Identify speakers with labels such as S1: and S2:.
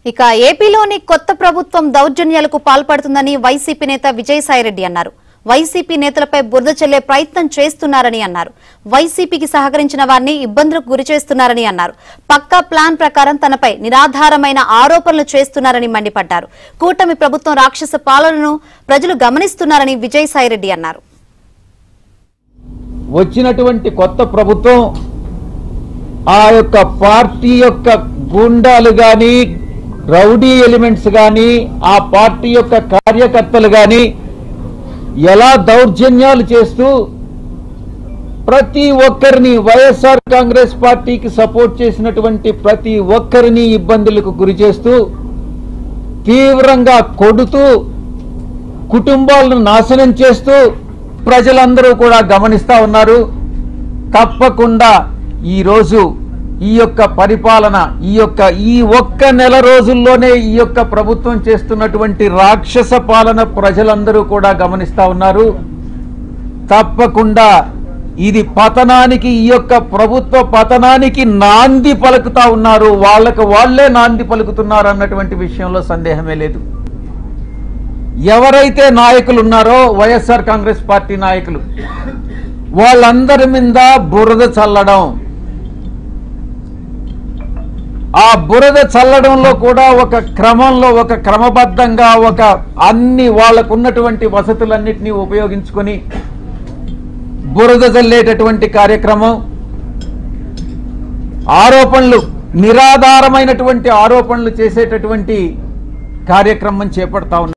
S1: ఇక ఏపీలోని కొత్త ప్రభుత్వం దౌర్జన్యాలకు పాల్పడుతుందని వైసీపీ నేత విజయసాయిరెడ్డి అన్నారు. వైసీపీ నేతలపై బురద చల్లే ప్రయత్నం చేస్తున్నారని అన్నారు. వైసీపీకి సహకరించిన వారిని ఇబ్బందులకు గురిచేస్తున్నారని అన్నారు. పక్కా ప్లాన్ ప్రకారం తనపై నిరాధారమైన ఆరోపణలు చేస్తున్నారని మండిపడ్డారు. కూటమి ప్రభుత్వం రాక్షస పాలనను ప్రజలు గమనిస్తున్నారని విజయసాయిరెడ్డి అన్నారు.
S2: వచ్చినటువంటి కొత్త ప్రభుత్వం ఆ యొక్క పార్టీ యొక్క గుండాలు గాని రౌడీ ఎలిమెంట్స్ గాని ఆ పార్టీ యొక్క కార్యకర్తలు గాని ఎలా దౌర్జన్యాలు చేస్తూ ప్రతి ఒక్కరిని వైఎస్ఆర్ కాంగ్రెస్ పార్టీకి సపోర్ట్ చేసినటువంటి ప్రతి ఒక్కరిని ఇబ్బందులకు గురి చేస్తూ తీవ్రంగా కొడుతూ కుటుంబాలను నాశనం చేస్తూ ప్రజలందరూ కూడా గమనిస్తా ఉన్నారు. తప్పకుండా ఈ రోజు ఈ యొక్క పరిపాలన ఈ ఒక్క నెల రోజుల్లోనే ఈ యొక్క ప్రభుత్వం చేస్తున్నటువంటి రాక్షస పాలన ప్రజలందరూ కూడా గమనిస్తా ఉన్నారు. తప్పకుండా ఇది పతనానికి ఈ యొక్క ప్రభుత్వ పతనానికి నాంది పలుకుతా ఉన్నారు. వాళ్ళకు వాళ్లే నాంది పలుకుతున్నారు అన్నటువంటి విషయంలో సందేహమే లేదు. ఎవరైతే నాయకులు ఉన్నారో వైఎస్ఆర్ కాంగ్రెస్ పార్టీ నాయకులు వాళ్ళందరి మీద బురద చల్లడం, ఆ బురద చల్లడంలో కూడా ఒక క్రమంలో ఒక క్రమబద్ధంగా ఒక అన్ని వాళ్లకు ఉన్నటువంటి వసతులన్నిటినీ ఉపయోగించుకొని బురద చల్లేటటువంటి కార్యక్రమం, ఆరోపణలు నిరాధారమైనటువంటి ఆరోపణలు చేసేటటువంటి కార్యక్రమం చేపడతా ఉన్నారు.